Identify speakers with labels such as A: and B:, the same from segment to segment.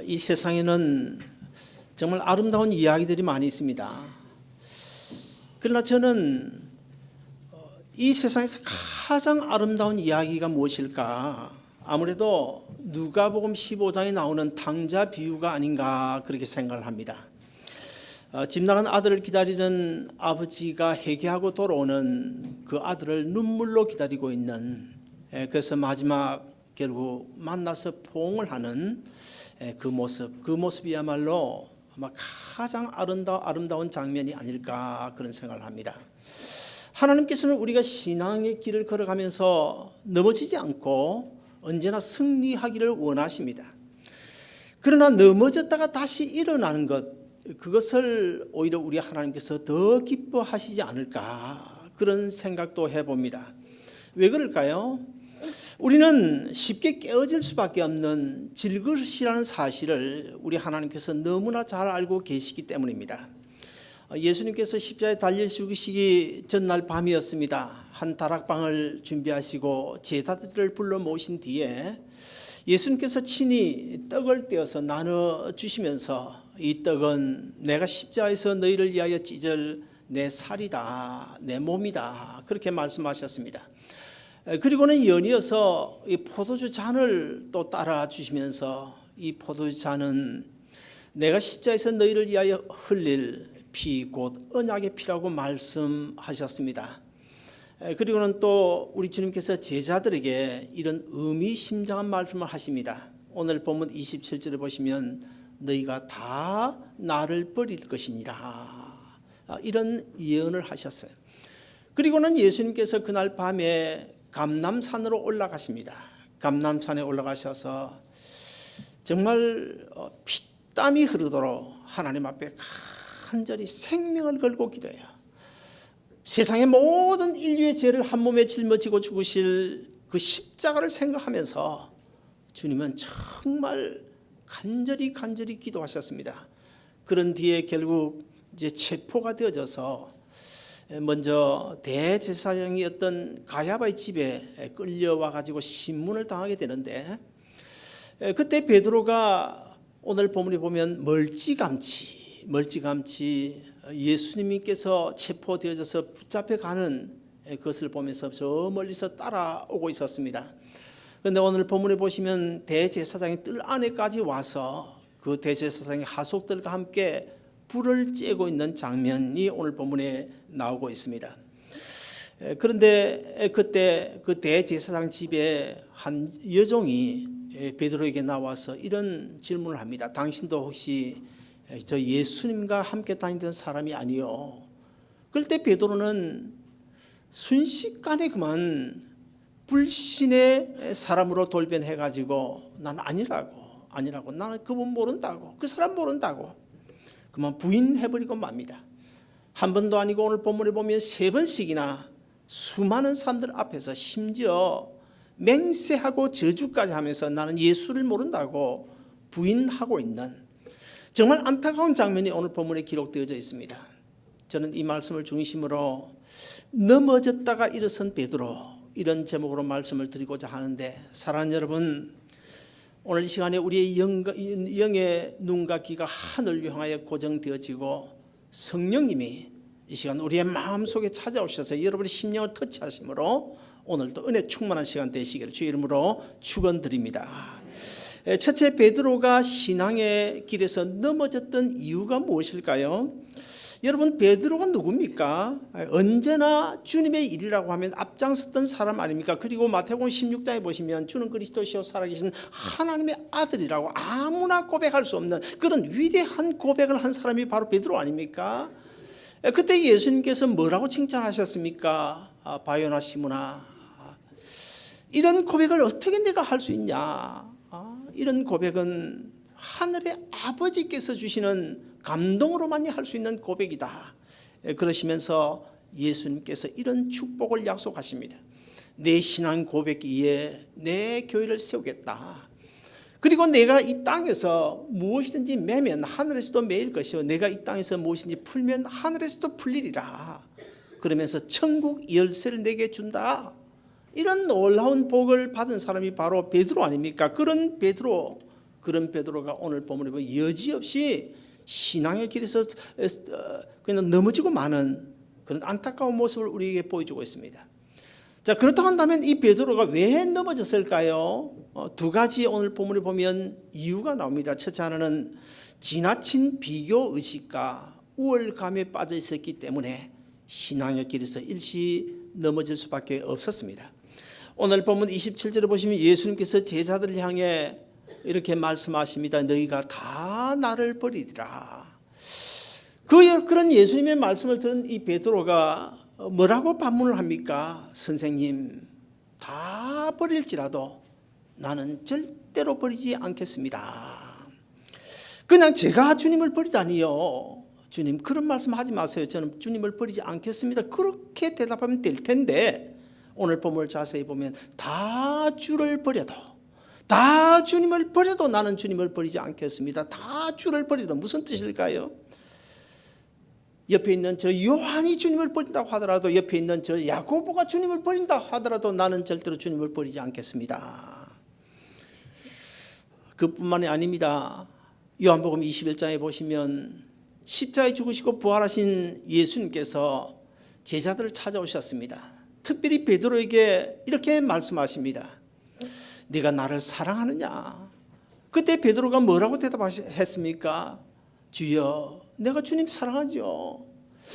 A: 이 세상에는 정말 아름다운 이야기들이 많이 있습니다. 그러나 저는 이 세상에서 가장 아름다운 이야기가 무엇일까? 아무래도 누가복음 15장에 나오는 탕자 비유가 아닌가 그렇게 생각을 합니다. 집 나간 아들을 기다리는 아버지가 회개하고 돌아오는 그 아들을 눈물로 기다리고 있는, 그래서 마지막 결국 만나서 포옹을 하는 그 모습이야말로 아마 가장 아름다운 장면이 아닐까 그런 생각을 합니다. 하나님께서는 우리가 신앙의 길을 걸어가면서 넘어지지 않고 언제나 승리하기를 원하십니다. 그러나 넘어졌다가 다시 일어나는 그것을 오히려 우리 하나님께서 더 기뻐하시지 않을까 그런 생각도 해봅니다. 왜 그럴까요? 우리는 쉽게 깨어질 수밖에 없는 질그릇이라는 사실을 우리 하나님께서 너무나 잘 알고 계시기 때문입니다. 예수님께서 십자가에 달려 죽으시기 전날 밤이었습니다. 한 다락방을 준비하시고 제자들을 불러 모신 뒤에 예수님께서 친히 떡을 떼어서 나눠 주시면서 이 떡은 내가 십자가에서 너희를 위하여 찢을 내 살이다, 내 몸이다 그렇게 말씀하셨습니다. 그리고는 연이어서 이 포도주 잔을 또 따라 주시면서 이 포도주 잔은 내가 십자가에서 너희를 위하여 흘릴 피 곧 언약의 피라고 말씀하셨습니다. 그리고는 또 우리 주님께서 제자들에게 이런 의미심장한 말씀을 하십니다. 오늘 본문 27절에 보시면 너희가 다 나를 버릴 것이니라 이런 예언을 하셨어요. 그리고는 예수님께서 그날 밤에 감람산으로 올라가십니다. 감람산에 올라가셔서 정말 피땀이 흐르도록 하나님 앞에 간절히 생명을 걸고 기도해요. 세상의 모든 인류의 죄를 한 몸에 짊어지고 죽으실 그 십자가를 생각하면서 주님은 정말 간절히 기도하셨습니다. 그런 뒤에 결국 이제 체포가 되어져서 먼저 대제사장이었던 가야바의 집에 끌려와 가지고 신문을 당하게 되는데, 그때 베드로가 오늘 본문에 보면 멀찌감치 예수님께서 체포되어져서 붙잡혀가는 것을 보면서 저 멀리서 따라오고 있었습니다. 그런데 오늘 본문에 보시면 대제사장이 뜰 안에까지 와서 그 대제사장의 하속들과 함께 불을 쬐고 있는 장면이 오늘 본문에 나오고 있습니다. 그런데 그때 그 대제사장 집에 한 여종이 베드로에게 나와서 이런 질문을 합니다. 당신도 혹시 저 예수님과 함께 다니던 사람이 아니요? 그럴 때 베드로는 순식간에 그만 불신의 사람으로 돌변해가지고 난 아니라고 나는 그분 모른다고 그 사람 모른다고 그만 부인해버리고 맙니다. 한 번도 아니고 오늘 본문에 보면 3번씩이나 수많은 사람들 앞에서 심지어 맹세하고 저주까지 하면서 나는 예수를 모른다고 부인하고 있는 정말 안타까운 장면이 오늘 본문에 기록되어져 있습니다. 저는 이 말씀을 중심으로 넘어졌다가 일어선 베드로 이런 제목으로 말씀을 드리고자 하는데, 사랑하는 여러분, 오늘 이 시간에 우리의 영의 눈과 귀가 하늘을 향하여 고정되어지고 성령님이 이 시간 우리의 마음속에 찾아오셔서 여러분의 심령을 터치하심으로 오늘도 은혜 충만한 시간 되시기를 주의 이름으로 축원드립니다. 첫째, 베드로가 신앙의 길에서 넘어졌던 이유가 무엇일까요? 여러분, 베드로가 누굽니까? 언제나 주님의 일이라고 하면 앞장섰던 사람 아닙니까? 그리고 마태복음 16장에 보시면 주는 그리스도시요 살아계신 하나님의 아들이라고 아무나 고백할 수 없는 그런 위대한 고백을 한 사람이 바로 베드로 아닙니까? 그때 예수님께서 뭐라고 칭찬하셨습니까? 바요나 시므나, 이런 고백을 어떻게 내가 할 수 있냐? 이런 고백은 하늘의 아버지께서 주시는 감동으로만이 할 수 있는 고백이다. 그러시면서 예수님께서 이런 축복을 약속하십니다. 내 신앙 고백 위에 내 교회를 세우겠다. 그리고 내가 이 땅에서 무엇이든지 매면 하늘에서도 매일 것이요 내가 이 땅에서 무엇이든지 풀면 하늘에서도 풀리리라. 그러면서 천국 열쇠를 내게 준다. 이런 놀라운 복을 받은 사람이 바로 베드로 아닙니까? 그런 베드로, 그런 베드로가 오늘 본문에 보면 여지없이 신앙의 길에서 그냥 넘어지고 마는 그런 안타까운 모습을 우리에게 보여주고 있습니다. 자, 그렇다고 한다면 이 베드로가 왜 넘어졌을까요? 두 가지 오늘 본문에 보면 이유가 나옵니다. 첫째 하나는 지나친 비교 의식과 우월감에 빠져 있었기 때문에 신앙의 길에서 일시 넘어질 수밖에 없었습니다. 오늘 본문 27절에 보시면 예수님께서 제자들을 향해 이렇게 말씀하십니다. 너희가 다 나를 버리리라. 그런 예수님의 말씀을 들은 이 베드로가 뭐라고 반문을 합니까? 선생님, 다 버릴지라도 나는 절대로 버리지 않겠습니다. 그냥 제가 주님을 버리다니요. 주님, 그런 말씀 하지 마세요. 저는 주님을 버리지 않겠습니다. 그렇게 대답하면 될 텐데 오늘 본문을 자세히 보면 다 주를 버려도, 다 주님을 버려도 나는 주님을 버리지 않겠습니다. 다 주를 버려도 무슨 뜻일까요? 옆에 있는 저 요한이 주님을 버린다고 하더라도, 옆에 있는 저 야고보가 주님을 버린다 하더라도 나는 절대로 주님을 버리지 않겠습니다. 그뿐만이 아닙니다. 요한복음 21장에 보시면 십자가에 죽으시고 부활하신 예수님께서 제자들을 찾아오셨습니다. 특별히 베드로에게 이렇게 말씀하십니다. 네가 나를 사랑하느냐? 그때 베드로가 뭐라고 대답했습니까? 주여, 내가 주님 사랑하죠.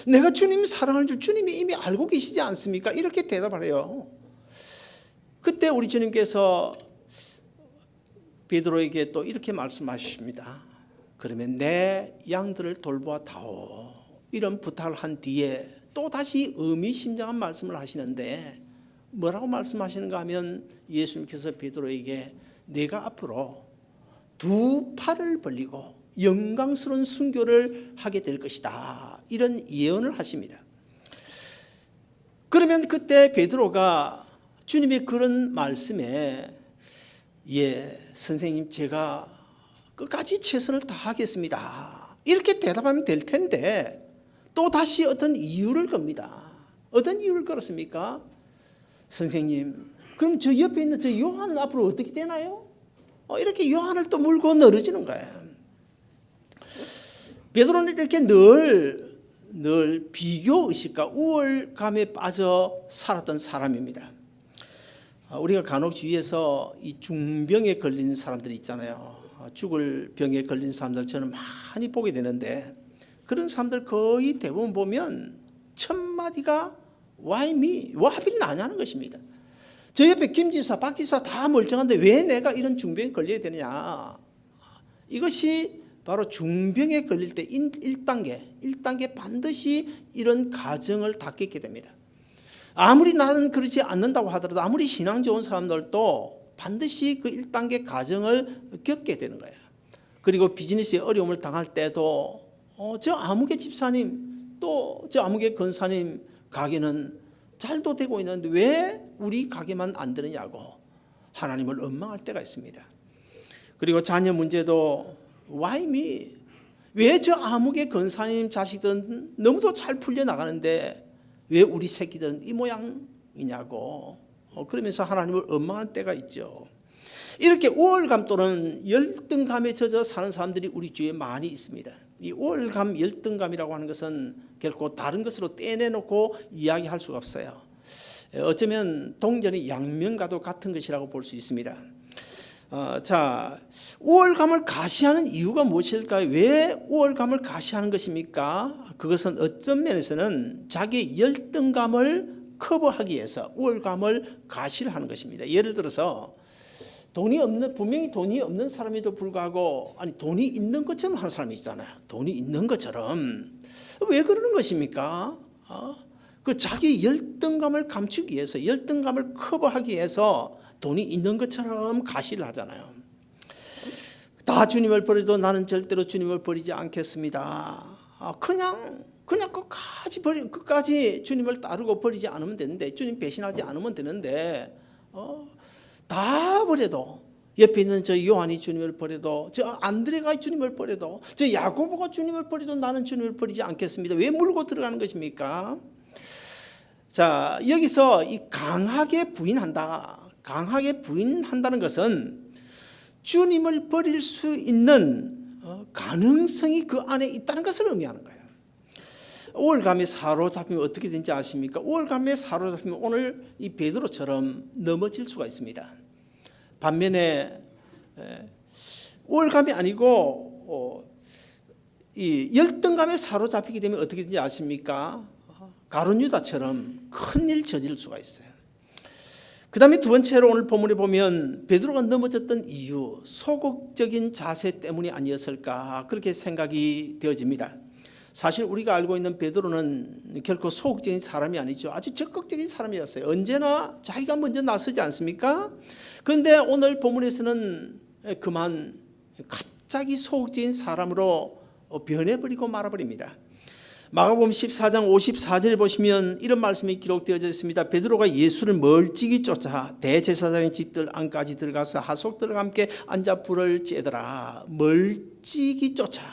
A: 내가 주님 사랑하는 줄 주님이 이미 알고 계시지 않습니까? 이렇게 대답을 해요. 그때 우리 주님께서 베드로에게 또 이렇게 말씀하십니다. 그러면 내 양들을 돌보아 다오. 이런 부탁을 한 뒤에 또 다시 의미심장한 말씀을 하시는데 뭐라고 말씀하시는가 하면 예수님께서 베드로에게 내가 앞으로 두 팔을 벌리고 영광스러운 순교를 하게 될 것이다. 이런 예언을 하십니다. 그러면 그때 베드로가 주님의 그런 말씀에 선생님 제가 끝까지 최선을 다하겠습니다. 이렇게 대답하면 될 텐데 또 다시 어떤 이유를 겁니다. 어떤 이유를 걸었습니까? 선생님, 그럼 저 옆에 있는 저 요한은 앞으로 어떻게 되나요? 이렇게 요한을 또 물고 늘어지는 거예요. 베드로는 이렇게 늘 비교의식과 우월감에 빠져 살았던 사람입니다. 우리가 간혹 주위에서 이 중병에 걸린 사람들이 있잖아요. 죽을 병에 걸린 사람들 저는 많이 보게 되는데 그런 사람들 거의 대부분 보면 첫 마디가 Why me? 왜 하필 나냐는 것입니다. 저 옆에 김 지사, 박 지사 다 멀쩡한데 왜 내가 이런 중병에 걸려야 되느냐. 이것이 바로 중병에 걸릴 때 1단계 반드시 이런 가정을 다 겪게 됩니다. 아무리 나는 그러지 않는다고 하더라도 아무리 신앙 좋은 사람들도 반드시 그 1단계 가정을 겪게 되는 거예요. 그리고 비즈니스에 어려움을 당할 때도 저 아무개 집사님 또 저 아무개 권사님 가게는 잘도 되고 있는데 왜 우리 가게만 안 되느냐고 하나님을 원망할 때가 있습니다. 그리고 자녀 문제도 Why me? 왜 저 아무개 권사님 자식들은 너무도 잘 풀려나가는데 왜 우리 새끼들은 이 모양이냐고 그러면서 하나님을 원망할 때가 있죠. 이렇게 우월감 또는 열등감에 젖어 사는 사람들이 우리 주위에 많이 있습니다. 이 우월감, 열등감이라고 하는 것은 결코 다른 것으로 떼내놓고 이야기할 수가 없어요. 어쩌면 동전의 양면과도 같은 것이라고 볼 수 있습니다. 자, 우월감을 가시하는 이유가 무엇일까요? 왜 우월감을 가시하는 것입니까? 그것은 어떤 면에서는 자기의 열등감을 커버하기 위해서 우월감을 가시를 하는 것입니다. 예를 들어서 분명히 돈이 없는 사람에도 불구하고 돈이 있는 것처럼 하는 사람이 있잖아요. 돈이 있는 것처럼. 왜 그러는 것입니까? 그 자기 열등감을 감추기 위해서, 열등감을 커버하기 위해서 돈이 있는 것처럼 가시를 하잖아요. 다 주님을 버려도 나는 절대로 주님을 버리지 않겠습니다. 그냥 끝까지 주님을 따르고 버리지 않으면 되는데, 주님 배신하지 않으면 되는데, 다 버려도, 옆에 있는 저 요한이 주님을 버려도, 저 안드레가 주님을 버려도, 저 야고보가 주님을 버려도 나는 주님을 버리지 않겠습니다. 왜 물고 들어가는 것입니까? 자, 여기서 이 강하게 부인한다는 것은 주님을 버릴 수 있는 가능성이 그 안에 있다는 것을 의미하는 거예요. 우월감에 사로잡히면 어떻게 되는지 아십니까? 우월감에 사로잡히면 오늘 이 베드로처럼 넘어질 수가 있습니다. 반면에 우월감이 아니고 이 열등감에 사로잡히게 되면 어떻게 되는지 아십니까? 가룟 유다처럼 큰일 저지를 수가 있어요. 그 다음에 두 번째로 오늘 본문에 보면 베드로가 넘어졌던 이유, 소극적인 자세 때문이 아니었을까 그렇게 생각이 되어집니다. 사실 우리가 알고 있는 베드로는 결코 소극적인 사람이 아니죠. 아주 적극적인 사람이었어요. 언제나 자기가 먼저 나서지 않습니까? 그런데 오늘 본문에서는 그만 갑자기 소극적인 사람으로 변해버리고 말아버립니다. 마가복음 14장 54절에 보시면 이런 말씀이 기록되어져 있습니다. 베드로가 예수를 멀찍이 쫓아 대제사장의 집들 안까지 들어가서 하속들과 함께 앉아 불을 쬐더라. 멀찍이 쫓아.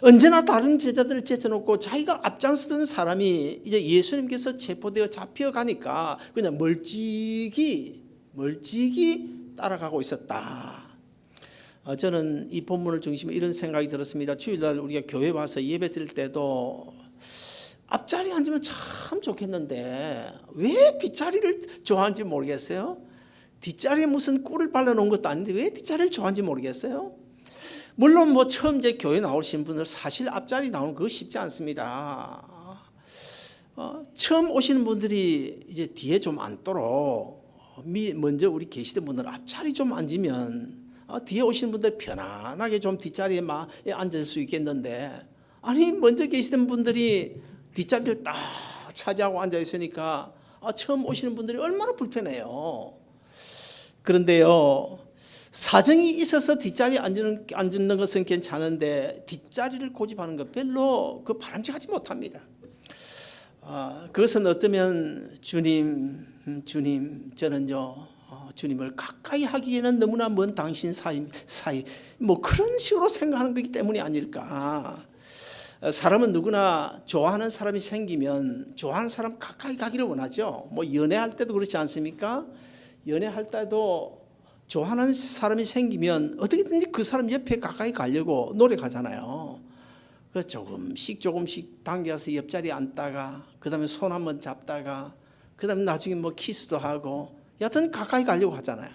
A: 언제나 다른 제자들을 제쳐놓고 자기가 앞장서던 사람이 이제 예수님께서 체포되어 잡혀가니까 그냥 멀찍이 따라가고 있었다. 저는 이 본문을 중심으로 이런 생각이 들었습니다. 주일날 우리가 교회 와서 예배 드릴 때도 앞자리에 앉으면 참 좋겠는데 왜 뒷자리를 좋아하는지 모르겠어요. 뒷자리에 무슨 꿀을 발라놓은 것도 아닌데 왜 뒷자리를 좋아하는지 모르겠어요. 물론 뭐 처음 이제 교회 나오신 분들 사실 앞자리 나오는 그거 쉽지 않습니다. 처음 오시는 분들이 이제 뒤에 좀 앉도록 먼저 우리 계시던 분들 앞자리 좀 앉으면 뒤에 오시는 분들 편안하게 좀 뒷자리에 앉을 수 있겠는데 아니 먼저 계시던 분들이 뒷자리를 딱 차지하고 앉아 있으니까 처음 오시는 분들이 얼마나 불편해요. 그런데요 사정이 있어서 뒷자리에 앉는 것은 괜찮은데 뒷자리를 고집하는 것 별로 바람직하지 못합니다. 그것은 어쩌면 주님 저는요 주님을 가까이 하기에는 너무나 먼 당신 사이 뭐 그런 식으로 생각하는 거기 때문이 아닐까. 사람은 누구나 좋아하는 사람이 생기면 좋아하는 사람 가까이 가기를 원하죠. 뭐 연애할 때도 그렇지 않습니까? 연애할 때도 좋아하는 사람이 생기면 어떻게든지 그 사람 옆에 가까이 가려고 노력하잖아요. 그래서 조금씩 당겨서 옆자리에 앉다가 그 다음에 손 한번 잡다가 그 다음에 나중에 뭐 키스도 하고 여하튼 가까이 가려고 하잖아요.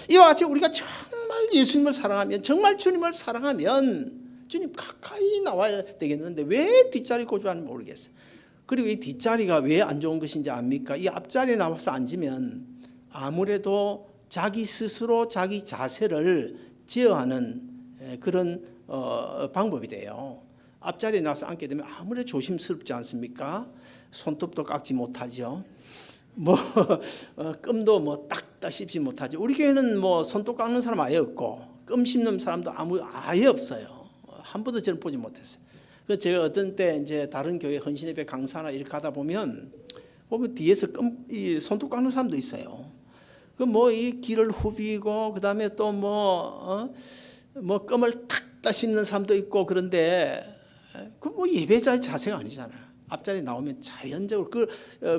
A: 이와 같이 우리가 정말 예수님을 사랑하면 정말 주님을 사랑하면 주님 가까이 나와야 되겠는데 왜 뒷자리 고집하는지 모르겠어요. 그리고 이 뒷자리가 왜 안 좋은 것인지 압니까? 이 앞자리에 나와서 앉으면 아무래도 자기 스스로 자기 자세를 제어하는 그런 방법이 돼요. 앞자리에 나와서 앉게 되면 아무래도 조심스럽지 않습니까? 손톱도 깎지 못하죠. 뭐 끔도 뭐 딱딱 씹지 못하죠. 우리 교회는 뭐 손톱 깎는 사람 아예 없고 끔 씹는 사람도 아예 없어요. 한 번도 저는 보지 못했어요. 그래서 제가 어떤 때 이제 다른 교회 헌신예배 강사나 이렇게 가다 보면 뒤에서 이 손톱 깎는 사람도 있어요. 그 뭐 이 귀를 후비고 그 다음에 또 뭐 끔을 탁탁 씹는 사람도 있고 그런데 그 뭐 예배자의 자세가 아니잖아요. 앞자리 나오면 자연적으로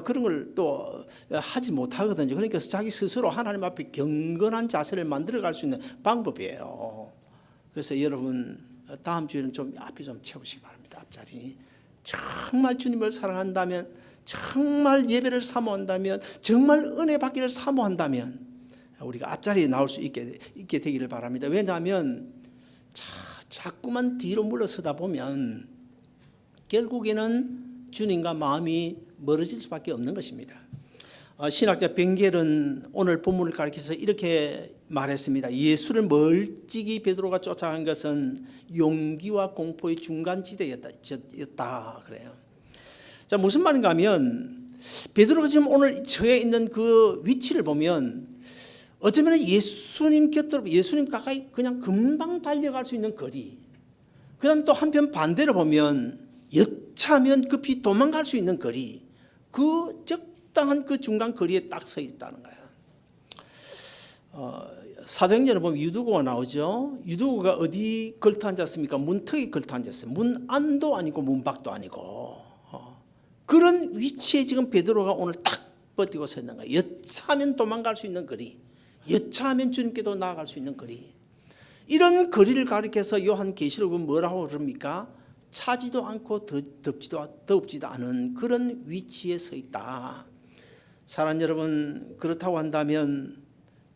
A: 그런 걸 또 하지 못하거든요. 그러니까 자기 스스로 하나님 앞에 경건한 자세를 만들어갈 수 있는 방법이에요. 그래서 여러분 다음 주에는 좀 앞에 좀 채우시기 바랍니다. 앞자리. 정말 주님을 사랑한다면, 정말 예배를 사모한다면, 정말 은혜 받기를 사모한다면 우리가 앞자리에 나올 수 있게 되기를 바랍니다. 왜냐하면 자꾸만 뒤로 물러서다 보면 결국에는 주님과 마음이 멀어질 수밖에 없는 것입니다. 신학자 벵겔은 오늘 본문을 가리켜서 이렇게 말했습니다. 예수를 멀찍이 베드로가 쫓아간 것은 용기와 공포의 중간지대였다 그래요. 자, 무슨 말인가 하면 베드로가 지금 오늘 처해 있는 그 위치를 보면 어쩌면 예수님 곁으로 예수님 가까이 그냥 금방 달려갈 수 있는 거리, 그 다음 또 한편 반대로 보면 여차하면 급히 도망갈 수 있는 거리, 그 적당한 그 중간 거리에 딱 서 있다는 거예요. 사도행전을 보면 유두고가 나오죠. 유두고가 어디 걸터 앉았습니까? 문턱에 걸터 앉았어요. 문 안도 아니고 문 밖도 아니고 그런 위치에 지금 베드로가 오늘 딱 버티고 서 있는 거예요. 여차하면 도망갈 수 있는 거리. 여차하면 주님께도 나아갈 수 있는 거리. 이런 거리를 가리켜서 요한계시록은 뭐라고 그럽니까? 차지도 않고 덥지도 않은 그런 위치에 서 있다. 사랑하는 여러분, 그렇다고 한다면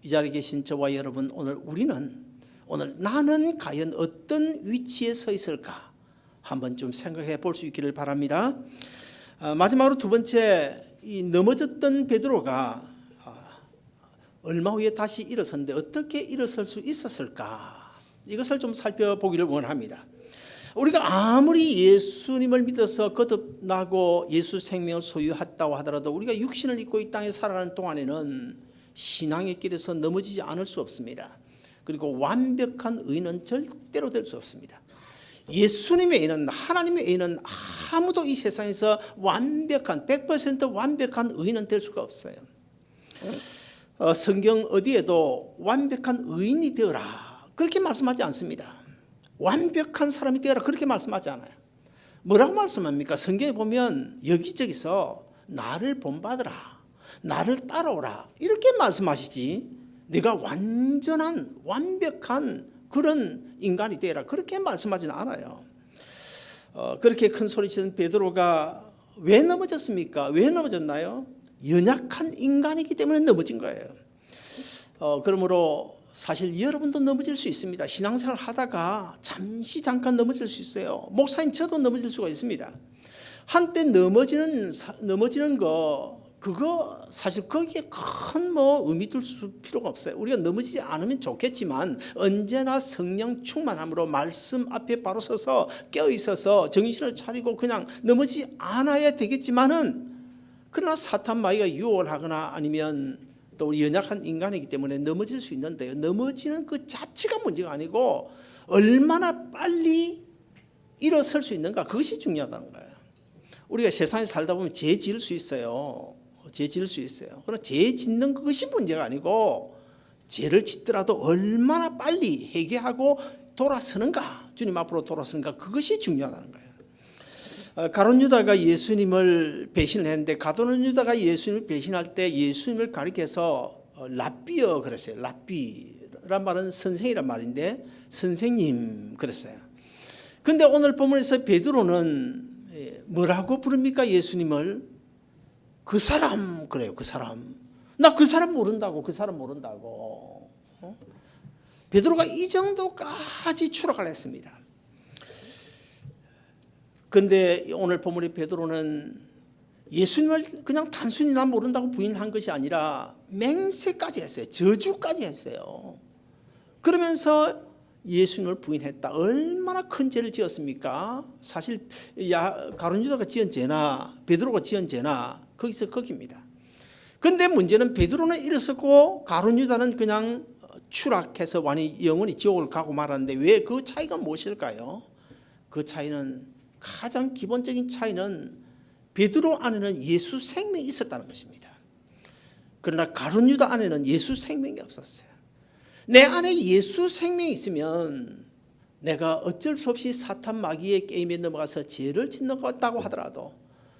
A: 이 자리에 계신 저와 여러분, 오늘 나는 과연 어떤 위치에 서 있을까 한번 좀 생각해 볼 수 있기를 바랍니다. 마지막으로 두 번째, 이 넘어졌던 베드로가 얼마 후에 다시 일어섰는데 어떻게 일어설 수 있었을까? 이것을 좀 살펴보기를 원합니다. 우리가 아무리 예수님을 믿어서 거듭나고 예수 생명을 소유했다고 하더라도 우리가 육신을 입고 이 땅에 살아가는 동안에는 신앙의 길에서 넘어지지 않을 수 없습니다. 그리고 완벽한 의인은 절대로 될 수 없습니다. 예수님의 의인은, 하나님의 의인은 아무도 이 세상에서 완벽한 100% 완벽한 의인은 될 수가 없어요. 성경 어디에도 완벽한 의인이 되어라 그렇게 말씀하지 않습니다. 완벽한 사람이 되어라 그렇게 말씀하지 않아요. 뭐라고 말씀합니까? 성경에 보면 여기저기서 나를 본받으라, 나를 따라오라 이렇게 말씀하시지, 내가 완벽한 그런 인간이 되어라 그렇게 말씀하지는 않아요. 그렇게 큰 소리 치는 베드로가 왜 넘어졌습니까? 왜 넘어졌나요? 연약한 인간이기 때문에 넘어진 거예요. 그러므로 사실 여러분도 넘어질 수 있습니다. 신앙생활 하다가 잠깐 넘어질 수 있어요. 목사님 저도 넘어질 수가 있습니다. 한때 넘어지는 거 그거 사실 거기에 큰 의미 둘 필요가 없어요. 우리가 넘어지지 않으면 좋겠지만 언제나 성령 충만함으로 말씀 앞에 바로 서서 깨어 있어서 정신을 차리고 그냥 넘어지지 않아야 되겠지만은, 그러나 사탄 마귀가 유혹을 하거나 아니면 또 우리 연약한 인간이기 때문에 넘어질 수 있는데요. 넘어지는 그 자체가 문제가 아니고 얼마나 빨리 일어설 수 있는가, 그것이 중요하다는 거예요. 우리가 세상에 살다 보면 죄 지을 수 있어요. 그러나 죄 짓는 것이 문제가 아니고 죄를 짓더라도 얼마나 빨리 회개하고 돌아서는가, 주님 앞으로 돌아서는가, 그것이 중요하다는 거예요. 가룟 유다가 예수님을 배신을 했는데, 가룟 유다가 예수님을 배신할 때 예수님을 가리켜서 랍비어 그랬어요. 랍비란 말은 선생이란 말인데 선생님 그랬어요. 근데 오늘 본문에서 베드로는 뭐라고 부릅니까? 예수님을 그 사람 그래요. 그 사람. 나 그 사람 모른다고. 베드로가 이 정도까지 추락을 했습니다. 그런데 오늘 본문의 베드로는 예수님을 그냥 단순히 난 모른다고 부인한 것이 아니라 맹세까지 했어요. 저주까지 했어요. 그러면서 예수님을 부인했다. 얼마나 큰 죄를 지었습니까? 사실 가룟 유다가 지은 죄나 베드로가 지은 죄나 거기입니다. 그런데 문제는 베드로는 일어섰고 가룟 유다는 그냥 추락해서 영원히 지옥을 가고 말았는데, 왜 그 차이가 무엇일까요? 그 차이는, 가장 기본적인 차이는 베드로 안에는 예수 생명이 있었다는 것입니다. 그러나 가룟 유다 안에는 예수 생명이 없었어요. 내 안에 예수 생명이 있으면 내가 어쩔 수 없이 사탄 마귀의 게임에 넘어가서 죄를 짓는 것 같다고 하더라도,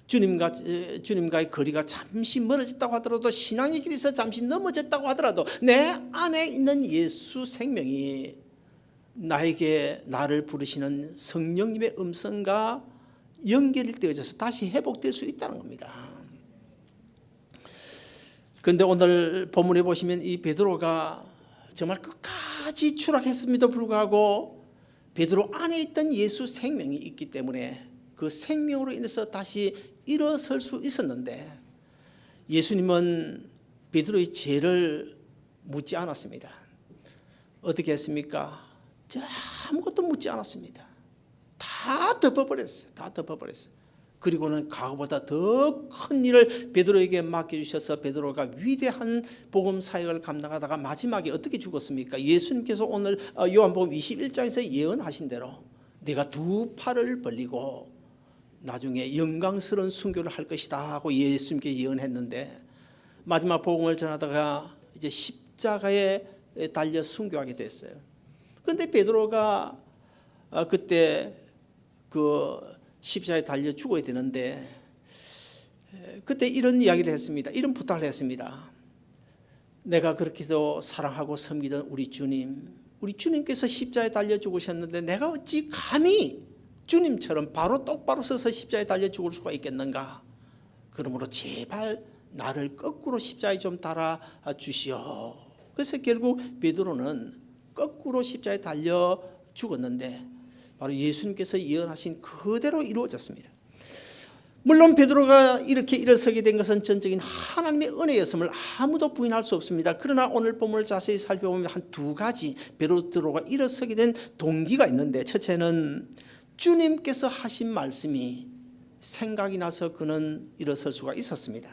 A: 주님과의 거리가 잠시 멀어졌다고 하더라도, 신앙의 길에서 잠시 넘어졌다고 하더라도 내 안에 있는 예수 생명이 나를 부르시는 성령님의 음성과 연결이 되어져서 다시 회복될 수 있다는 겁니다. 그런데 오늘 본문에 보시면 이 베드로가 정말 끝까지 추락했음에도 불구하고 베드로 안에 있던 예수 생명이 있기 때문에 그 생명으로 인해서 다시 일어설 수 있었는데, 예수님은 베드로의 죄를 묻지 않았습니다. 어떻게 했습니까? 아무것도 묻지 않았습니다. 다 덮어버렸어요. 그리고는 과거보다 더 큰 일을 베드로에게 맡겨주셔서 베드로가 위대한 복음 사역을 감당하다가 마지막에 어떻게 죽었습니까? 예수님께서 오늘 요한복음 21장에서 예언하신 대로 내가 두 팔을 벌리고 나중에 영광스러운 순교를 할 것이다 하고 예수님께 예언했는데, 마지막 복음을 전하다가 이제 십자가에 달려 순교하게 됐어요. 그런데 베드로가 그때 그 십자가에 달려 죽어야 되는데, 그때 이런 이야기를 했습니다. 이런 부탁을 했습니다. 내가 그렇게도 사랑하고 섬기던 우리 주님께서 십자가에 달려 죽으셨는데 내가 어찌 감히 주님처럼 바로 똑바로 서서 십자가에 달려 죽을 수가 있겠는가? 그러므로 제발 나를 거꾸로 십자가에 좀 달아 주시오. 그래서 결국 베드로는 거꾸로 십자가에 달려 죽었는데 바로 예수님께서 예언하신 그대로 이루어졌습니다. 물론 베드로가 이렇게 일어서게 된 것은 전적인 하나님의 은혜였음을 아무도 부인할 수 없습니다. 그러나 오늘 본문을 자세히 살펴보면 한 두 가지 베드로가 일어서게 된 동기가 있는데, 첫째는 주님께서 하신 말씀이 생각이 나서 그는 일어설 수가 있었습니다.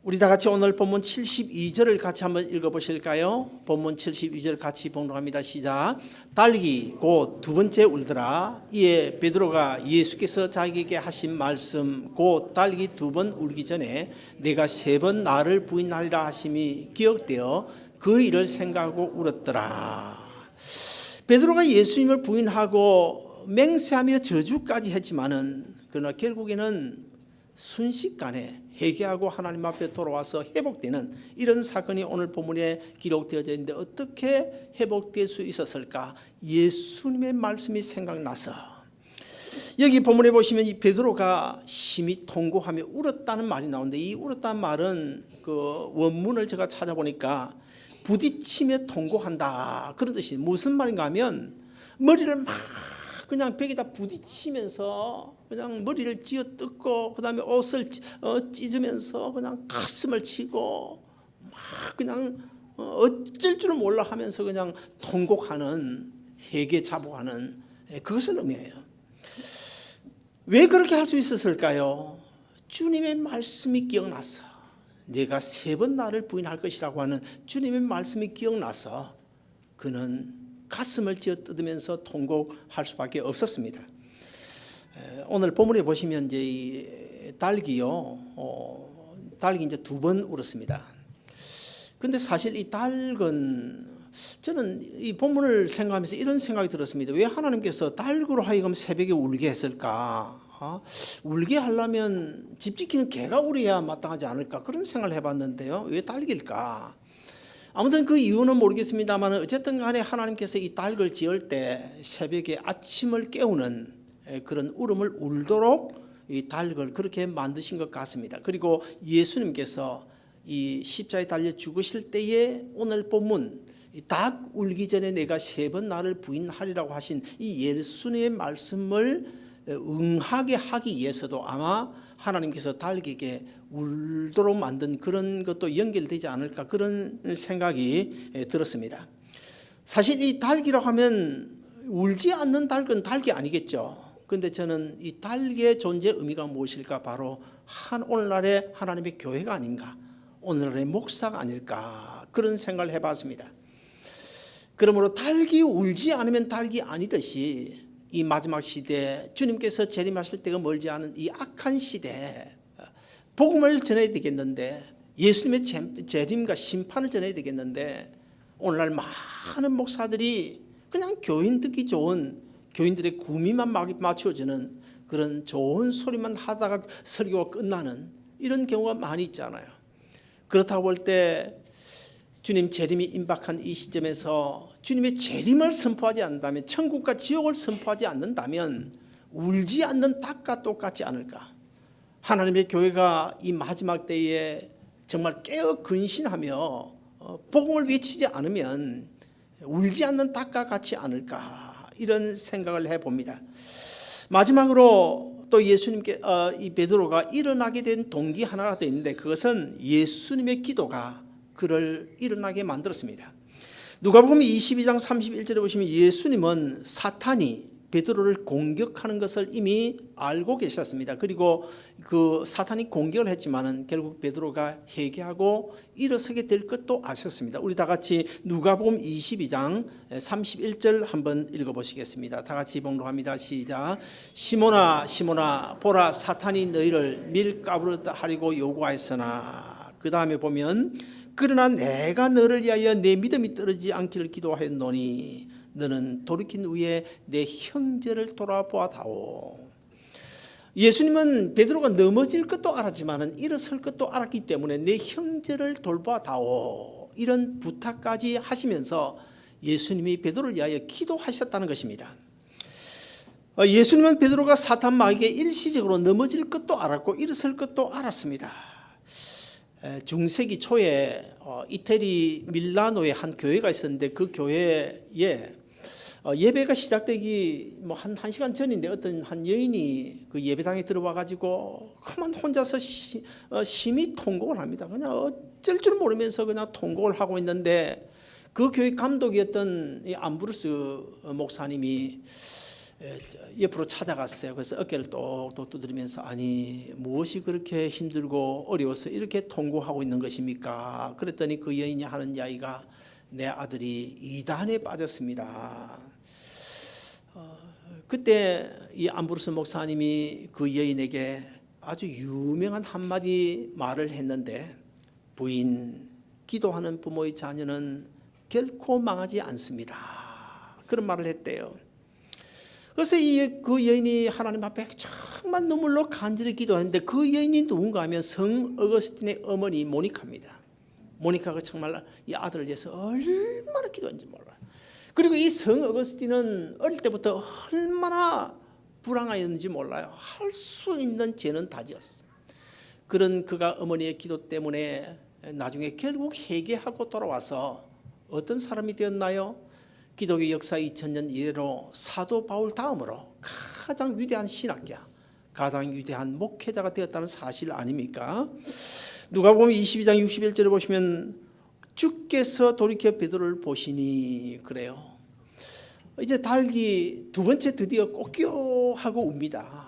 A: 우리 다 같이 오늘 본문 72절을 같이 한번 읽어보실까요? 본문 72절 같이 봉독합니다. 시작. 딸기 곧 두 번째 울더라. 이에 베드로가 예수께서 자기에게 하신 말씀 곧 딸기 두 번 울기 전에 내가 세 번 나를 부인하리라 하심이 기억되어 그 일을 생각하고 울었더라. 베드로가 예수님을 부인하고 맹세하며 저주까지 했지만은 그러나 결국에는 순식간에 회개하고 하나님 앞에 돌아와서 회복되는 이런 사건이 오늘 본문에 기록되어져 있는데, 어떻게 회복될 수 있었을까? 예수님의 말씀이 생각나서. 여기 본문에 보시면 이 베드로가 심히 통곡하며 울었다는 말이 나오는데, 이 울었다는 말은 그 원문을 제가 찾아보니까 부딪히며 통곡한다 그런 뜻이. 무슨 말인가 하면 머리를 막 그냥 벽에다 부딪히면서 그냥 머리를 쥐어뜯고 그다음에 옷을 찢으면서 그냥 가슴을 치고 막 그냥 어쩔 줄을 몰라 하면서 그냥 통곡하는, 회개 자복하는, 그것을 의미해요. 왜 그렇게 할 수 있었을까요? 주님의 말씀이 기억나서, 내가 세 번 나를 부인할 것이라고 하는 주님의 말씀이 기억나서 그는 가슴을 쥐어뜯으면서 통곡할 수밖에 없었습니다. 오늘 본문에 보시면 이제 이 딸기요, 딸기 이제 두 번 울었습니다. 근데 사실 이 딸은, 저는 이 본문을 생각하면서 이런 생각이 들었습니다. 왜 하나님께서 딸그로 하여금 새벽에 울게 했을까? 울게 하려면 집 지키는 개가 울어야 마땅하지 않을까? 그런 생각을 해봤는데요. 왜 딸기일까? 아무튼 그 이유는 모르겠습니다만 어쨌든 간에 하나님께서 이 딸을 지을 때 새벽에 아침을 깨우는 그런 울음을 울도록 이 딸을 그렇게 만드신 것 같습니다. 그리고 예수님께서 이 십자가에 달려 죽으실 때에 오늘 본문 닭 울기 전에 내가 세 번 나를 부인하리라고 하신 이 예수님의 말씀을 응하게 하기 위해서도 아마 하나님께서 닭에게 울도록 만든 그런 것도 연결되지 않을까, 그런 생각이 들었습니다. 사실 이 닭이라고 하면 울지 않는 닭은 닭이 아니겠죠. 그런데 저는 이 닭의 존재 의미가 무엇일까? 바로 오늘날의 하나님의 교회가 아닌가, 오늘날의 목사가 아닐까, 그런 생각을 해봤습니다. 그러므로 닭이 울지 않으면 닭이 아니듯이 이 마지막 시대, 주님께서 재림하실 때가 멀지 않은 이 악한 시대, 복음을 전해야 되겠는데, 예수님의 재림과 심판을 전해야 되겠는데, 오늘날 많은 목사들이 그냥 교인 듣기 좋은, 교인들의 구미만 맞춰주는 그런 좋은 소리만 하다가 설교가 끝나는 이런 경우가 많이 있잖아요. 그렇다고 볼 때 주님 재림이 임박한 이 시점에서 주님의 재림을 선포하지 않는다면, 천국과 지옥을 선포하지 않는다면 울지 않는 닭과 똑같지 않을까? 하나님의 교회가 이 마지막 때에 정말 깨어 근신하며 복음을 외치지 않으면 울지 않는 닭과 같지 않을까, 이런 생각을 해봅니다. 마지막으로 또 예수님께 이 베드로가 일어나게 된 동기 하나가 더 있는데, 그것은 예수님의 기도가 그를 일어나게 만들었습니다. 누가복음 22장 31절에 보시면 예수님은 사탄이 베드로를 공격하는 것을 이미 알고 계셨습니다. 그리고 그 사탄이 공격을 했지만은 결국 베드로가 회개하고 일어서게 될 것도 아셨습니다. 우리 다 같이 누가복음 22장 31절 한번 읽어보시겠습니다. 다 같이 봉독합니다. 시작. 시몬아 시몬아 보라, 사탄이 너희를 밀가부르다 하려고 요구하였으나, 그 다음에 보면 그러나 내가 너를 위하여 내 믿음이 떨어지지 않기를 기도하였노니 너는 돌이킨 후에 내 형제를 돌아보아다오. 예수님은 베드로가 넘어질 것도 알았지만 일어설 것도 알았기 때문에 내 형제를 돌보아다오, 이런 부탁까지 하시면서 예수님이 베드로를 위하여 기도하셨다는 것입니다. 예수님은 베드로가 사탄 마귀에게 일시적으로 넘어질 것도 알았고 일어설 것도 알았습니다. 중세기 초에 이태리 밀라노에 한 교회가 있었는데 그 교회에 예배가 시작되기 한 1시간 전인데 어떤 한 여인이 그 예배당에 들어와 가지고 그만 혼자서 심히 통곡을 합니다. 그냥 어쩔 줄 모르면서 그냥 통곡을 하고 있는데 그 교회 감독이었던 이 암브루스 목사님이 옆으로 찾아갔어요. 그래서 어깨를 똑똑 두드리면서 아니 무엇이 그렇게 힘들고 어려워서 이렇게 통곡하고 있는 것입니까? 그랬더니 그 여인이 하는 이야기가 내 아들이 이단에 빠졌습니다. 그때 이 암브루스 목사님이 그 여인에게 아주 유명한 한마디 말을 했는데 부인, 기도하는 부모의 자녀는 결코 망하지 않습니다. 그런 말을 했대요. 그래서 그 여인이 하나님 앞에 정말 눈물로 간절히 기도했는데 그 여인이 누군가 하면 성 어거스틴의 어머니 모니카입니다. 모니카가 정말 이 아들을 위해서 얼마나 기도했는지 몰라요. 그리고 이 성 어거스틴은 어릴 때부터 얼마나 불안하였는지 몰라요. 할 수 있는 죄는 다 지었어요. 그런 그가 어머니의 기도 때문에 나중에 결국 회개하고 돌아와서 어떤 사람이 되었나요? 기독교 역사 2000년 이래로 사도 바울 다음으로 가장 위대한 신학자, 가장 위대한 목회자가 되었다는 사실 아닙니까? 누가복음 22장 61절을 보시면 주께서 돌이켜 베드로를 보시니 그래요. 이제 닭이 두 번째 드디어 꼬끼요 하고 웁니다.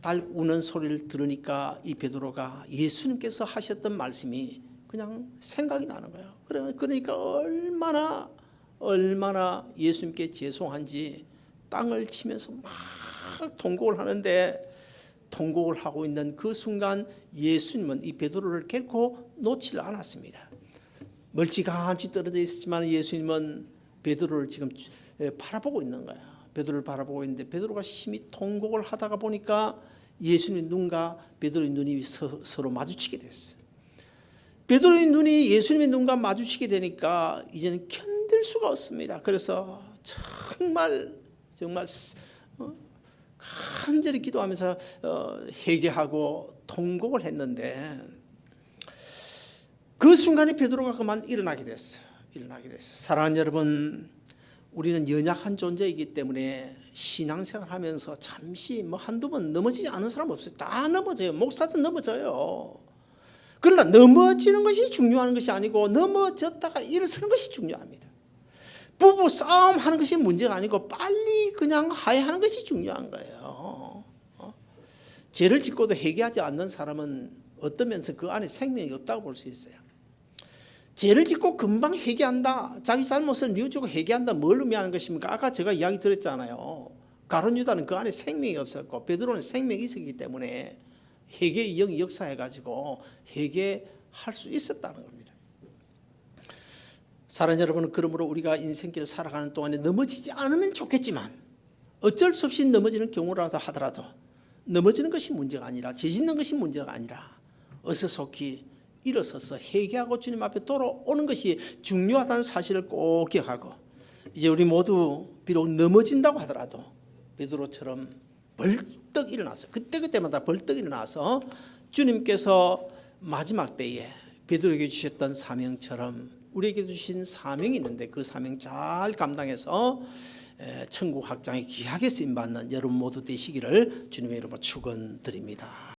A: 닭 우는 소리를 들으니까 이 베드로가 예수님께서 하셨던 말씀이 그냥 생각이 나는 거예요. 그러니까 얼마나 예수님께 죄송한지 땅을 치면서 막 통곡을 하는데 통곡을 하고 있는 그 순간 예수님은 이 베드로를 결코 놓지 않았습니다. 멀찌감치 떨어져 있었지만 예수님은 베드로를 지금 바라보고 있는 거야. 베드로를 바라보고 있는데 베드로가 심히 통곡을 하다가 보니까 예수님의 눈과 베드로의 눈이 서로 마주치게 됐어요. 베드로의 눈이 예수님의 눈과 마주치게 되니까 이제는 견딜 수가 없습니다. 그래서 정말 간절히 기도하면서 회개하고 통곡을 했는데 그 순간에 베드로가 그만 일어나게 됐어요. 사랑하는 여러분, 우리는 연약한 존재이기 때문에 신앙생활 하면서 잠시 한두 번 넘어지지 않은 사람 없어요. 다 넘어져요. 목사도 넘어져요. 그러나 넘어지는 것이 중요한 것이 아니고 넘어졌다가 일어서는 것이 중요합니다. 부부 싸움 하는 것이 문제가 아니고 빨리 그냥 화해하는 것이 중요한 거예요. 죄를 짓고도 회개하지 않는 사람은 어떤 면에서 그 안에 생명이 없다고 볼 수 있어요. 죄를 짓고 금방 회개한다, 자기 잘못을 뉘우치고 회개한다, 뭘 의미하는 것입니까? 아까 제가 이야기 드렸잖아요. 가룟 유다는 그 안에 생명이 없었고 베드로는 생명이 있었기 때문에 회개의 영이 역사해가지고 회개할 수 있었다는 겁니다. 사랑하는 여러분, 그러므로 우리가 인생길을 살아가는 동안에 넘어지지 않으면 좋겠지만 어쩔 수 없이 넘어지는 경우라도 하더라도 넘어지는 것이 문제가 아니라 죄 짓는 것이 문제가 아니라 어서속히 일어서서 회개하고 주님 앞에 돌아오는 것이 중요하다는 사실을 꼭 기억하고 이제 우리 모두 비록 넘어진다고 하더라도 베드로처럼 벌떡 일어나서 그때마다 벌떡 일어나서 주님께서 마지막 때에 베드로에게 주셨던 사명처럼 우리에게 주신 사명이 있는데 그 사명 잘 감당해서 천국 확장에 귀하게 쓰임받는 여러분 모두 되시기를 주님의 이름으로 축원드립니다.